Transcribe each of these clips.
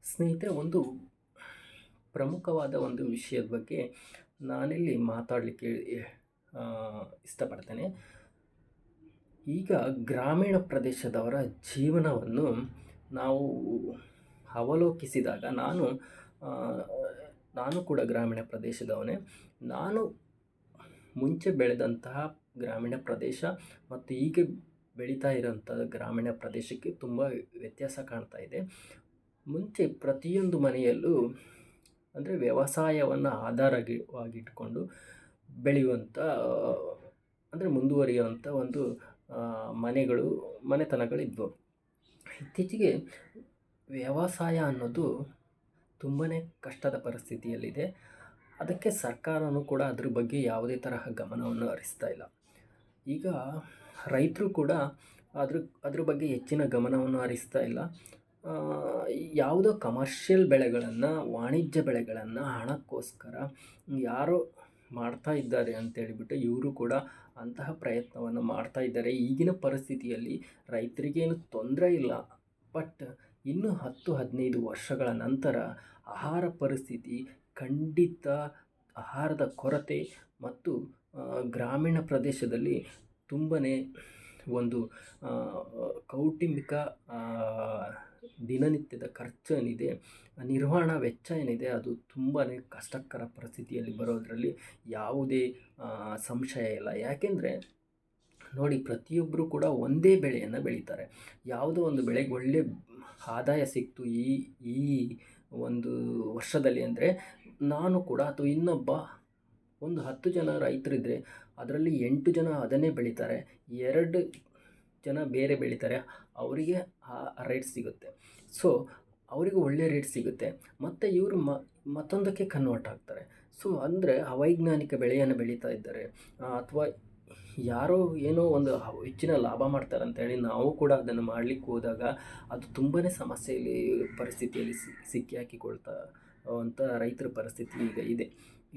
ಸ್ನೇಹಿತರೆ, ಒಂದು ಪ್ರಮುಖವಾದ ಒಂದು ವಿಷಯದ ಬಗ್ಗೆ ನಾನಿಲ್ಲಿ ಮಾತಾಡಲಿಕ್ಕೆ ಆ, ಇಷ್ಟಪಡ್ತೇನೆ. ಈಗ ಗ್ರಾಮೀಣ ಪ್ರದೇಶದವರ ಜೀವನವನ್ನು ನಾವು ಅವಲೋಕಿಸಿದಾಗ ಆ, ನಾನು ಕೂಡ ಗ್ರಾಮೀಣ ಪ್ರದೇಶದವನೇ. ನಾನು ಮುಂಚೆ ಬೆಳೆದಂತಹ ಗ್ರಾಮೀಣ ಪ್ರದೇಶ ಮತ್ತು ಈಗ ಬೆಳೀತಾ ಇರೋಂಥ ಗ್ರಾಮೀಣ ಪ್ರದೇಶಕ್ಕೆ ತುಂಬ ವ್ಯತ್ಯಾಸ ಕಾಣ್ತಾ ಇದೆ. ಮುಂಚೆ ಪ್ರತಿಯೊಂದು ಮನೆಯಲ್ಲೂ ಅಂದರೆ ವ್ಯವಸಾಯವನ್ನು ಆಧಾರವಾಗಿಟ್ಕೊಂಡು ಬೆಳೆಯುವಂಥ ಅಂದರೆ ಮುಂದುವರಿಯುವಂಥ ಒಂದು ಮನೆತನಗಳಿದ್ವು. ಇತ್ತೀಚೆಗೆ ವ್ಯವಸಾಯ ಅನ್ನೋದು ತುಂಬಾ ಕಷ್ಟದ ಪರಿಸ್ಥಿತಿಯಲ್ಲಿದೆ. ಅದಕ್ಕೆ ಸರ್ಕಾರವೂ ಕೂಡ ಅದ್ರ ಬಗ್ಗೆ ಯಾವುದೇ ತರಹ ಗಮನವನ್ನು ಹರಿಸ್ತಾ ಇಲ್ಲ. ಈಗ ರೈತರು ಕೂಡ ಅದ್ರ ಬಗ್ಗೆ ಹೆಚ್ಚಿನ ಗಮನವನ್ನು ಹರಿಸ್ತಾ ಇಲ್ಲ. ಯಾವುದೋ ಕಮರ್ಷಿಯಲ್ ಬೆಳೆಗಳನ್ನು, ವಾಣಿಜ್ಯ ಬೆಳೆಗಳನ್ನು ಹಣಕ್ಕೋಸ್ಕರ ಯಾರೋ ಮಾಡ್ತಾ ಇದ್ದಾರೆ ಅಂತೇಳಿಬಿಟ್ಟು ಇವರು ಕೂಡ ಅಂತಹ ಪ್ರಯತ್ನವನ್ನು ಮಾಡ್ತಾ ಇದ್ದಾರೆ. ಈಗಿನ ಪರಿಸ್ಥಿತಿಯಲ್ಲಿ ರೈತರಿಗೇನು ತೊಂದರೆ ಇಲ್ಲ, ಬಟ್ ಇನ್ನು 10-15 ವರ್ಷಗಳ ನಂತರ ಆಹಾರ ಪರಿಸ್ಥಿತಿ ಖಂಡಿತ, ಆಹಾರದ ಕೊರತೆ ಮತ್ತು ಗ್ರಾಮೀಣ ಪ್ರದೇಶದಲ್ಲಿ ತುಂಬಾ ಒಂದು ಕೌಟುಂಬಿಕ ದಿನನಿತ್ಯದ ಖರ್ಚು ಏನಿದೆ, ನಿರ್ವಹಣಾ ವೆಚ್ಚ ಏನಿದೆ, ಅದು ತುಂಬಾ ಕಷ್ಟಕರ ಪರಿಸ್ಥಿತಿಯಲ್ಲಿ ಬರೋದರಲ್ಲಿ ಯಾವುದೇ ಸಂಶಯ ಇಲ್ಲ. ಯಾಕೆಂದರೆ ನೋಡಿ, ಪ್ರತಿಯೊಬ್ಬರು ಕೂಡ ಒಂದೇ ಬೆಳೆಯನ್ನು ಬೆಳೀತಾರೆ. ಯಾವುದೋ ಒಂದು ಬೆಳೆಗೆ ಒಳ್ಳೆ ಆದಾಯ ಸಿಕ್ತು ಈ ಒಂದು ವರ್ಷದಲ್ಲಿ ಅಂದರೆ, ನಾನು ಕೂಡ ಅಥವಾ ಇನ್ನೊಬ್ಬ ಒಂದು 10 ಜನ ರೈತರಿದ್ದರೆ ಅದರಲ್ಲಿ 8 ಜನ ಅದನ್ನೇ ಬೆಳೀತಾರೆ, 2 ಜನ ಬೇರೆ ಬೆಳೀತಾರೆ. ಅವರಿಗೆ ಆ ರೇಟ್ ಸಿಗುತ್ತೆ. ಸೊ ಅವರಿಗೆ ಒಳ್ಳೆ ರೇಟ್ ಸಿಗುತ್ತೆ. ಮತ್ತು ಇವರು ಮತ್ತೊಂದಕ್ಕೆ ಕನ್ವರ್ಟ್ ಆಗ್ತಾರೆ. ಸೊ ಅಂದರೆ ಅವೈಜ್ಞಾನಿಕ ಬೆಳೆಯನ್ನು ಬೆಳೀತಾ ಇದ್ದಾರೆ, ಅಥವಾ ಯಾರೋ ಏನೋ ಒಂದು ಹೆಚ್ಚಿನ ಲಾಭ ಮಾಡ್ತಾರೆ ಅಂತೇಳಿ ನಾವು ಕೂಡ ಅದನ್ನು ಮಾಡಲಿಕ್ಕೆ ಹೋದಾಗ ಅದು ತುಂಬಾ ಸಮಸ್ಯೆಯಲ್ಲಿ ಪರಿಸ್ಥಿತಿಯಲ್ಲಿ ಸಿಕ್ಕಿ ಹಾಕಿಕೊಳ್ತಾ ಅಂತ ರೈತರ ಪರಿಸ್ಥಿತಿ ಈಗ ಇದೆ.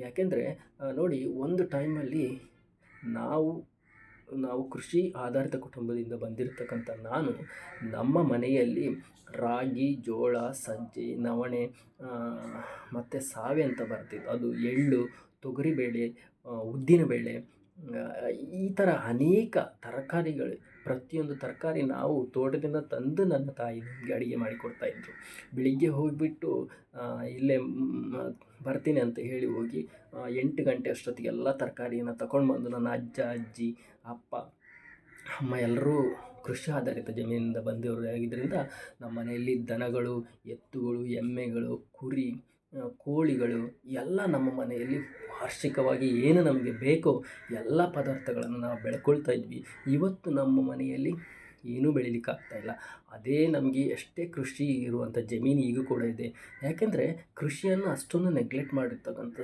ಯಾಕೆಂದರೆ ನೋಡಿ, ಒಂದು ಟೈಮಲ್ಲಿ ನಾವು ಕೃಷಿ ಆಧಾರಿತ ಕುಟುಂಬದಿಂದ ಬಂದಿರತಕ್ಕಂಥ ನಮ್ಮ ಮನೆಯಲ್ಲಿ ರಾಗಿ, ಜೋಳ, ಸಜ್ಜೆ, ನವಣೆ ಮತ್ತು ಸಾವೆ ಅಂತ ಬರ್ತಿತ್ತು. ಅದು ಎಳ್ಳು, ತೊಗರಿಬೇಳೆ, ಉದ್ದಿನಬೇಳೆ, ಈ ಥರ ಅನೇಕ ತರಕಾರಿಗಳು, ಪ್ರತಿಯೊಂದು ತರಕಾರಿ ನಾವು ತೋಟದಿಂದ ತಂದು ನನ್ನ ತಾಯಿ ನಮಗೆ ಅಡುಗೆ ಮಾಡಿಕೊಡ್ತಾಯಿದ್ರು. ಬೆಳಿಗ್ಗೆ ಹೋಗಿಬಿಟ್ಟು ಇಲ್ಲೇ ಬರ್ತೀನಿ ಅಂತ ಹೇಳಿ ಹೋಗಿ 8 ಗಂಟೆ ಅಷ್ಟೊತ್ತಿಗೆ ಎಲ್ಲ ತರಕಾರಿಯನ್ನು ತಗೊಂಡು ಬಂದು ನನ್ನ ಅಜ್ಜ, ಅಜ್ಜಿ, ಅಪ್ಪ, ಅಮ್ಮ ಎಲ್ಲರೂ ಕೃಷಿ ಆಧಾರಿತ ಜಮೀನಿಂದ ಬಂದವರು ಆಗಿದ್ದರಿಂದ ನಮ್ಮ ಮನೆಯಲ್ಲಿ ದನಗಳು, ಎತ್ತುಗಳು, ಎಮ್ಮೆಗಳು, ಕುರಿ, ಕೋಳಿಗಳು ಎಲ್ಲ ನಮ್ಮ ಮನೆಯಲ್ಲಿ ವಾರ್ಷಿಕವಾಗಿ ಏನು ನಮಗೆ ಬೇಕೋ ಎಲ್ಲ ಪದಾರ್ಥಗಳನ್ನು ನಾವು ಬೆಳ್ಕೊಳ್ತಾ ಇದ್ವಿ. ಇವತ್ತು ನಮ್ಮ ಮನೆಯಲ್ಲಿ ಏನೂ ಬೆಳೀಲಿಕ್ಕಾಗ್ತಾಯಿಲ್ಲ. ಅದೇ ನಮಗೆ ಎಷ್ಟೇ ಕೃಷಿ ಇರುವಂಥ ಜಮೀನು ಈಗ ಕೂಡ ಇದೆ. ಯಾಕೆಂದರೆ ಕೃಷಿಯನ್ನು ಅಷ್ಟೊಂದು ನೆಗ್ಲೆಕ್ಟ್ ಮಾಡಿರ್ತಕ್ಕಂಥ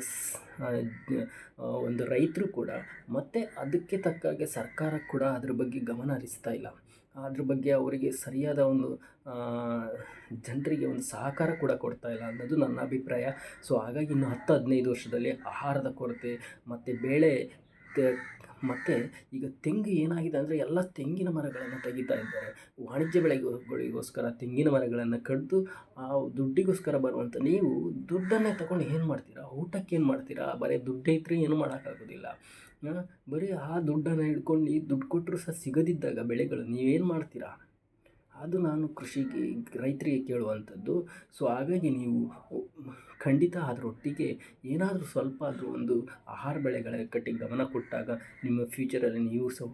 ಒಂದು ರೈತರು ಕೂಡ, ಮತ್ತು ಅದಕ್ಕೆ ತಕ್ಕಾಗೆ ಸರ್ಕಾರ ಕೂಡ ಅದ್ರ ಬಗ್ಗೆ ಗಮನ ಹರಿಸ್ತಾ ಇಲ್ಲ. ಅದ್ರ ಬಗ್ಗೆ ಅವರಿಗೆ ಸರಿಯಾದ ಒಂದು ಜನರಿಗೆ ಒಂದು ಸಹಕಾರ ಕೂಡ ಕೊಡ್ತಾ ಇಲ್ಲ ಅನ್ನೋದು ನನ್ನ ಅಭಿಪ್ರಾಯ. ಸೊ ಹಾಗಾಗಿ ಇನ್ನು 10-15 ವರ್ಷದಲ್ಲಿ ಆಹಾರದ ಕೊರತೆ ಮತ್ತು ಬೆಳೆ ಮತ್ತು ಈಗ ತೆಂಗು ಏನಾಗಿದೆ ಅಂದರೆ, ಎಲ್ಲ ತೆಂಗಿನ ಮರಗಳನ್ನು ತೆಗಿತಾ ಇದ್ದಾರೆ. ವಾಣಿಜ್ಯ ಬೆಳೆಗಳಿಗೋಸ್ಕರ ತೆಂಗಿನ ಮರಗಳನ್ನು ಕಡಿದು ಆ ದುಡ್ಡಿಗೋಸ್ಕರ ಬರುವಂಥ, ನೀವು ದುಡ್ಡನ್ನೇ ತಗೊಂಡು ಏನು ಮಾಡ್ತೀರಾ? ಊಟಕ್ಕೆ ಏನು ಮಾಡ್ತೀರಾ? ಬರೀ ದುಡ್ಡು ಇದ್ದರೆ ಏನೂ ಮಾಡೋಕ್ಕಾಗೋದಿಲ್ಲ. ಬರೀ ಆ ದುಡ್ಡನ್ನು ಹಿಡ್ಕೊಂಡು ದುಡ್ಡು ಕೊಟ್ಟರು ಸಹ ಸಿಗದಿದ್ದಾಗ ಬೆಳೆಗಳು ನೀವೇನು ಮಾಡ್ತೀರಾ? ಅದು ನಾನು ರೈತರಿಗೆ ಕೇಳುವಂಥದ್ದು. ಸೊ ಹಾಗಾಗಿ ನೀವು ಖಂಡಿತ ಅದರೊಟ್ಟಿಗೆ ಏನಾದರೂ ಸ್ವಲ್ಪ ಆದರೂ ಒಂದು ಆಹಾರ ಬೆಳೆಗಳ ಕಟ್ಟಿಗೆ ಗಮನ ಕೊಟ್ಟಾಗ ನಿಮ್ಮ ಫ್ಯೂಚರಲ್ಲಿ ನೀವು ಸಹ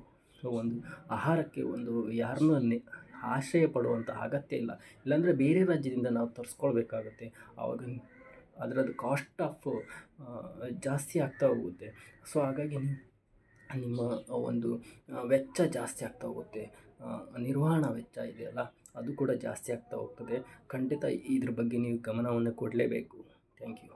ಒಂದು ಆಹಾರಕ್ಕೆ ಒಂದು ಯಾರನ್ನೂ ಆಶ್ರಯ ಪಡುವಂಥ ಅಗತ್ಯ ಇಲ್ಲ. ಇಲ್ಲಾಂದರೆ ಬೇರೆ ರಾಜ್ಯದಿಂದ ನಾವು ತರಿಸ್ಕೊಳ್ಬೇಕಾಗತ್ತೆ. ಆವಾಗ ಅದರದ್ದು ಕಾಸ್ಟ್ ಆಫ್ ಜಾಸ್ತಿ ಆಗ್ತಾ ಹೋಗುತ್ತೆ. ಸೊ ಹಾಗಾಗಿ ನಿಮ್ಮ ಒಂದು ವೆಚ್ಚ ಜಾಸ್ತಿ ಆಗ್ತಾ ಹೋಗುತ್ತೆ. ನಿರ್ವಹಣಾ ವೆಚ್ಚ ಇದೆಯಲ್ಲ, ಅದು ಕೂಡ ಜಾಸ್ತಿ ಆಗ್ತಾ ಹೋಗ್ತದೆ. ಖಂಡಿತ ಇದ್ರ ಬಗ್ಗೆ ನೀವು ಗಮನವನ್ನು ಕೊಡಲೇಬೇಕು. Thank you.